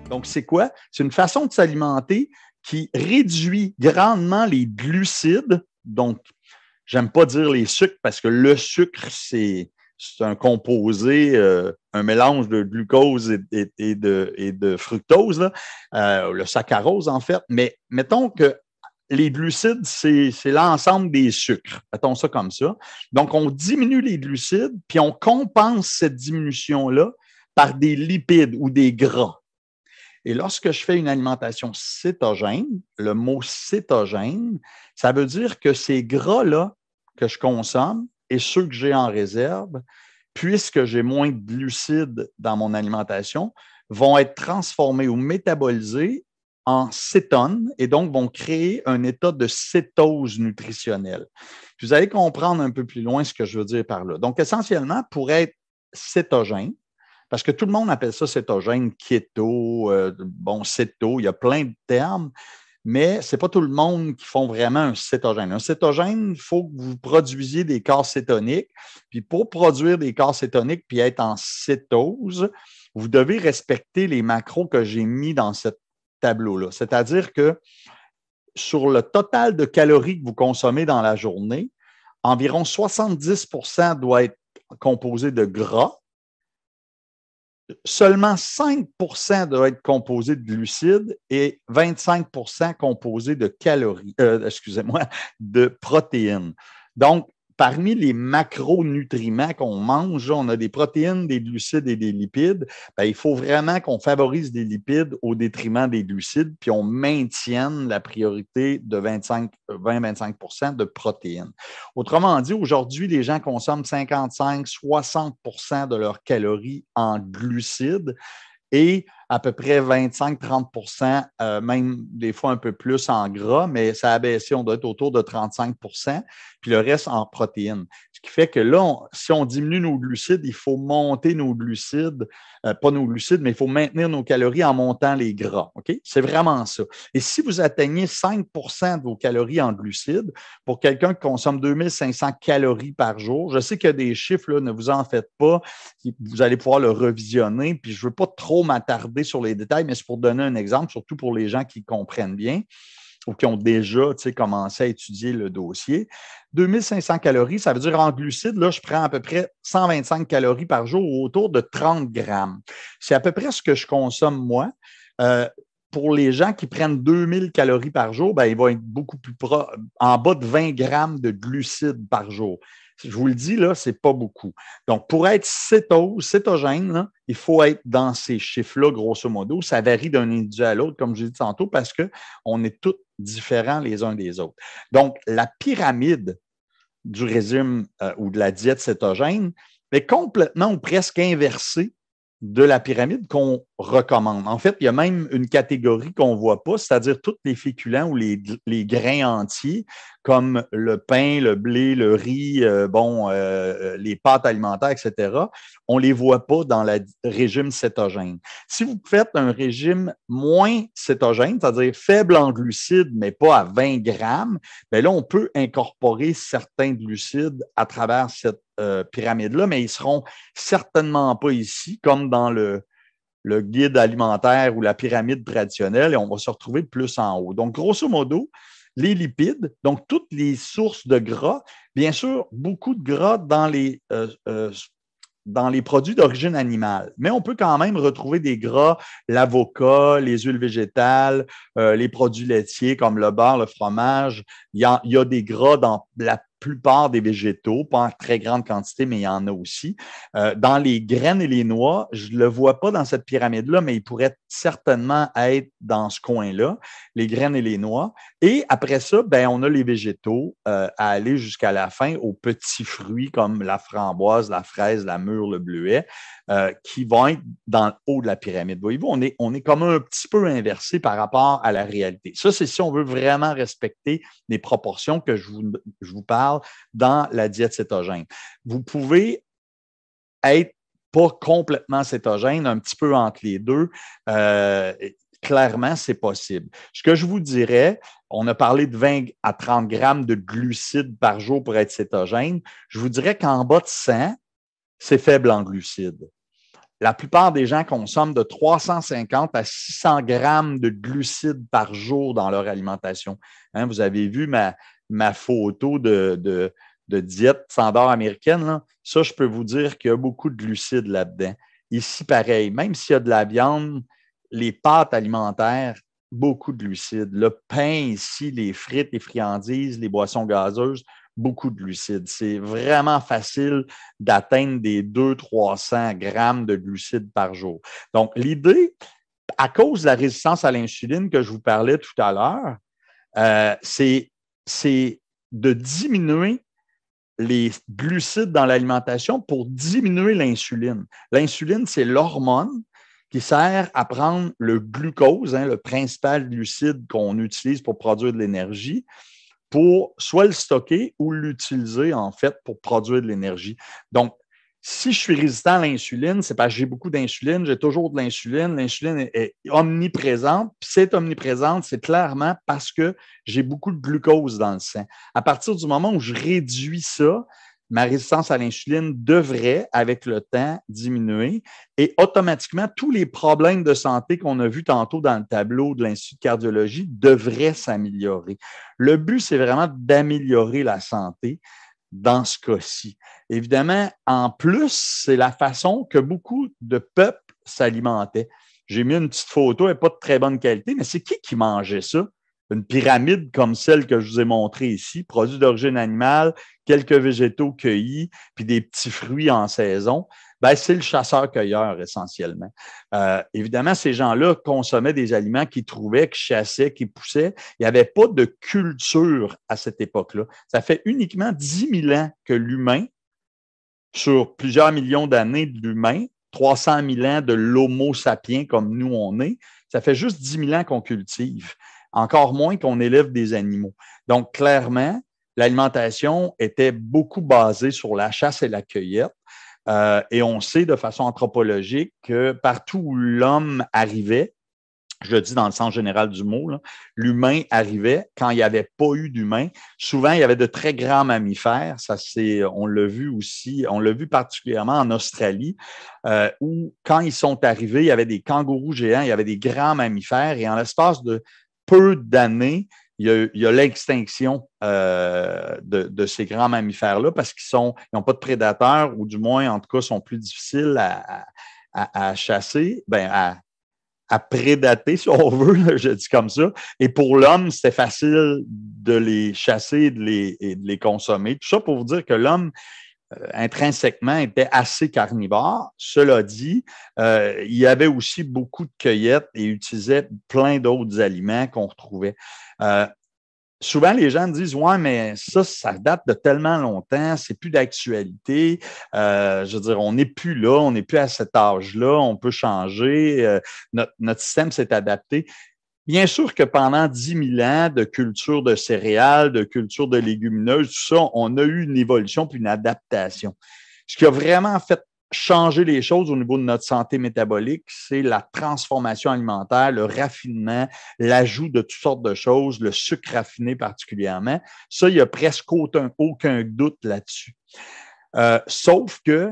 Donc, c'est quoi? C'est une façon de s'alimenter qui réduit grandement les glucides. Donc, j'aime pas dire les sucres parce que le sucre, c'est un composé, un mélange de glucose et de fructose, là, le saccharose en fait. Mais mettons que les glucides, c'est l'ensemble des sucres. Mettons ça comme ça. Donc, on diminue les glucides, puis on compense cette diminution-là par des lipides ou des gras. Et lorsque je fais une alimentation cétogène, le mot cétogène, ça veut dire que ces gras-là que je consomme et ceux que j'ai en réserve, puisque j'ai moins de glucides dans mon alimentation, vont être transformés ou métabolisés en cétones et donc vont créer un état de cétose nutritionnelle. Vous allez comprendre un peu plus loin ce que je veux dire par là. Donc, essentiellement, pour être cétogène, parce que tout le monde appelle ça cétogène, keto, céto, il y a plein de termes, mais ce n'est pas tout le monde qui font vraiment un cétogène. Un cétogène, il faut que vous produisiez des corps cétoniques. Puis pour produire des corps cétoniques puis être en cétose, vous devez respecter les macros que j'ai mis dans ce tableau-là. C'est-à-dire que sur le total de calories que vous consommez dans la journée, environ 70% doit être composé de gras. Seulement 5% doit être composé de glucides et 25% composé de calories, de protéines. Donc, parmi les macronutriments qu'on mange, on a des protéines, des glucides et des lipides. Bien, il faut vraiment qu'on favorise des lipides au détriment des glucides, puis on maintienne la priorité de 20-25% de protéines. Autrement dit, aujourd'hui, les gens consomment 55-60% de leurs calories en glucides et à peu près 25-30%, même des fois un peu plus en gras, mais ça a baissé, on doit être autour de 35%, puis le reste en protéines. Ce qui fait que là, si on diminue nos glucides, il faut monter nos glucides, pas nos glucides, mais il faut maintenir nos calories en montant les gras. OK? C'est vraiment ça. Et si vous atteignez 5% de vos calories en glucides, pour quelqu'un qui consomme 2500 calories par jour, je sais qu'il y a des chiffres, là, ne vous en faites pas, vous allez pouvoir le revisionner, puis je ne veux pas trop m'attarder sur les détails, mais c'est pour donner un exemple, surtout pour les gens qui comprennent bien ou qui ont déjà commencé à étudier le dossier. 2500 calories, ça veut dire en glucides, là, je prends à peu près 125 calories par jour ou autour de 30 grammes. C'est à peu près ce que je consomme moi. Pour les gens qui prennent 2000 calories par jour, ben, ils vont être beaucoup plus en bas de 20 grammes de glucides par jour. Je vous le dis, là, ce n'est pas beaucoup. Donc, pour être cétogène, là, il faut être dans ces chiffres-là, grosso modo. Ça varie d'un individu à l'autre, comme je l'ai dit tantôt, parce qu'on est tous différents les uns des autres. Donc, la pyramide du régime ou de la diète cétogène est complètement ou presque inversée de la pyramide qu'on recommande. En fait, il y a même une catégorie qu'on ne voit pas, c'est-à-dire tous les féculents ou les grains entiers, comme le pain, le blé, le riz, les pâtes alimentaires, etc. On ne les voit pas dans le régime cétogène. Si vous faites un régime moins cétogène, c'est-à-dire faible en glucides, mais pas à 20 grammes, bien là, on peut incorporer certains glucides à travers cette pyramide-là, mais ils ne seront certainement pas ici, comme dans le guide alimentaire ou la pyramide traditionnelle, et on va se retrouver plus en haut. Donc, grosso modo, les lipides, donc toutes les sources de gras, bien sûr, beaucoup de gras dans les produits d'origine animale. Mais on peut quand même retrouver des gras, l'avocat, les huiles végétales, les produits laitiers comme le beurre, le fromage. Il y a des gras dans la plupart des végétaux, pas en très grande quantité, mais il y en a aussi. Dans les graines et les noix, je ne le vois pas dans cette pyramide-là, mais il pourrait certainement être dans ce coin-là, les graines et les noix. Et après ça, ben, on a les végétaux à aller jusqu'à la fin aux petits fruits comme la framboise, la fraise, la mûre, le bleuet, qui vont être dans le haut de la pyramide. Voyez-vous, on est comme un petit peu inversé par rapport à la réalité. Ça, c'est si on veut vraiment respecter les proportions que je vous parle dans la diète cétogène. Vous pouvez être pas complètement cétogène, un petit peu entre les deux. Clairement, c'est possible. Ce que je vous dirais, on a parlé de 20 à 30 grammes de glucides par jour pour être cétogène. Je vous dirais qu'en bas de 100, c'est faible en glucides. la plupart des gens consomment de 350 à 600 grammes de glucides par jour dans leur alimentation. Hein, vous avez vu ma photo de diète standard américaine. Là. Ça, je peux vous dire qu'il y a beaucoup de glucides là-dedans. Ici, pareil, même s'il y a de la viande, les pâtes alimentaires, beaucoup de glucides. Le pain ici, les frites, les friandises, les boissons gazeuses, beaucoup de glucides. C'est vraiment facile d'atteindre des 200-300 grammes de glucides par jour. Donc, l'idée, à cause de la résistance à l'insuline que je vous parlais tout à l'heure, c'est de diminuer les glucides dans l'alimentation pour diminuer l'insuline. L'insuline, c'est l'hormone qui sert à prendre le glucose, hein, le principal glucide qu'on utilise pour produire de l'énergie, pour soit le stocker ou l'utiliser, en fait, pour produire de l'énergie. Donc, si je suis résistant à l'insuline, c'est parce que j'ai beaucoup d'insuline, j'ai toujours de l'insuline. L'insuline est omniprésente. Puis c'est omniprésente, c'est clairement parce que j'ai beaucoup de glucose dans le sang. À partir du moment où je réduis ça, ma résistance à l'insuline devrait, avec le temps, diminuer et automatiquement, tous les problèmes de santé qu'on a vus tantôt dans le tableau de l'Institut de cardiologie devraient s'améliorer. Le but, c'est vraiment d'améliorer la santé dans ce cas-ci. Évidemment, en plus, c'est la façon que beaucoup de peuples s'alimentaient. J'ai mis une petite photo, elle n'est pas de très bonne qualité, mais c'est qui mangeait ça? Une pyramide comme celle que je vous ai montrée ici, produits d'origine animale, quelques végétaux cueillis, puis des petits fruits en saison, ben, c'est le chasseur-cueilleur essentiellement. Évidemment, ces gens-là consommaient des aliments qu'ils trouvaient, qu'ils chassaient, qu'ils poussaient. Il n'y avait pas de culture à cette époque-là. Ça fait uniquement 10 000 ans que l'humain, sur plusieurs millions d'années de l'humain, 300 000 ans de l'homo sapiens comme nous on est, ça fait juste 10 000 ans qu'on cultive. Encore moins qu'on élève des animaux. Donc, clairement, l'alimentation était beaucoup basée sur la chasse et la cueillette. Et on sait de façon anthropologique que partout où l'homme arrivait, je le dis dans le sens général du mot, l'humain arrivait quand il n'y avait pas eu d'humain. Souvent, il y avait de très grands mammifères. Ça, on l'a vu aussi, on l'a vu particulièrement en Australie, où quand ils sont arrivés, il y avait des kangourous géants, il y avait des grands mammifères. Et en l'espace de peu d'années, il y a l'extinction de ces grands mammifères-là parce qu'ils n'ont pas de prédateurs ou du moins, en tout cas, sont plus difficiles à chasser, à prédater, si on veut, je dis comme ça. Et pour l'homme, c'était facile de les chasser et de les consommer. Tout ça pour vous dire que l'homme, intrinsèquement, était assez carnivore. Cela dit, il y avait aussi beaucoup de cueillettes et utilisait plein d'autres aliments qu'on retrouvait. Souvent, les gens disent « Ouais, mais ça date de tellement longtemps, c'est plus d'actualité. Je veux dire, on n'est plus là, on n'est plus à cet âge-là, on peut changer, notre système s'est adapté. » Bien sûr que pendant 10 000 ans de culture de céréales, de culture de légumineuses, tout ça, on a eu une évolution puis une adaptation. Ce qui a vraiment fait changer les choses au niveau de notre santé métabolique, c'est la transformation alimentaire, le raffinement, l'ajout de toutes sortes de choses, le sucre raffiné particulièrement. Ça, il n'y a presque aucun doute là-dessus. Sauf que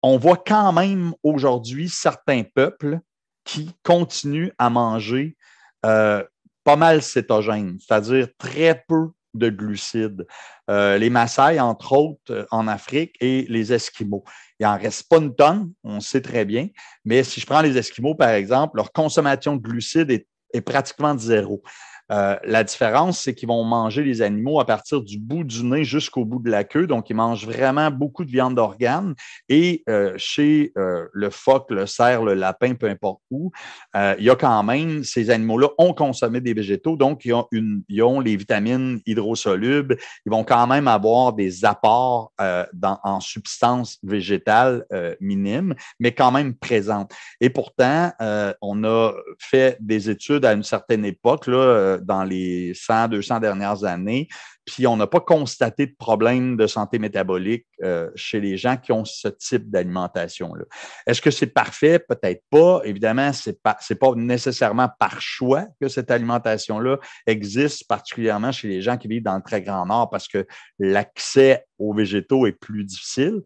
on voit quand même aujourd'hui certains peuples qui continuent à manger pas mal cétogène, c'est-à-dire très peu de glucides. Les Maasai, entre autres, en Afrique, et les Esquimaux. Il n'en reste pas une tonne, on sait très bien, mais si je prends les Esquimaux, par exemple, leur consommation de glucides est pratiquement de zéro. La différence, c'est qu'ils vont manger les animaux à partir du bout du nez jusqu'au bout de la queue. Donc, ils mangent vraiment beaucoup de viande d'organes. Et chez le phoque, le cerf, le lapin, peu importe où, il y a quand même, ces animaux-là ont consommé des végétaux. Donc, ils ont les vitamines hydrosolubles. Ils vont quand même avoir des apports en substances végétales minimes, mais quand même présentes. Et pourtant, on a fait des études à une certaine époque, là, dans les 100, 200 dernières années, puis on n'a pas constaté de problème de santé métabolique chez les gens qui ont ce type d'alimentation-là. Est-ce que c'est parfait? Peut-être pas. Évidemment, c'est pas nécessairement par choix que cette alimentation-là existe, particulièrement chez les gens qui vivent dans le très grand nord, parce que l'accès aux végétaux est plus difficile.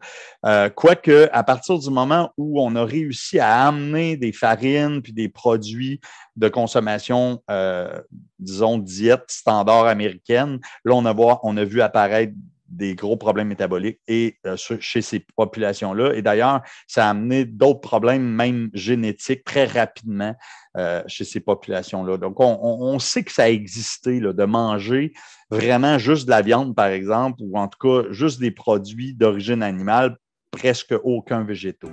Quoique, à partir du moment où on a réussi à amener des farines puis des produits de consommation, disons, diète standard américaine, là, on a vu apparaître des gros problèmes métaboliques chez ces populations-là. Et d'ailleurs, ça a amené d'autres problèmes, même génétiques, très rapidement chez ces populations-là. Donc, on sait que ça a existé, là, de manger vraiment juste de la viande, par exemple, ou en tout cas juste des produits d'origine animale, presque aucun végétaux.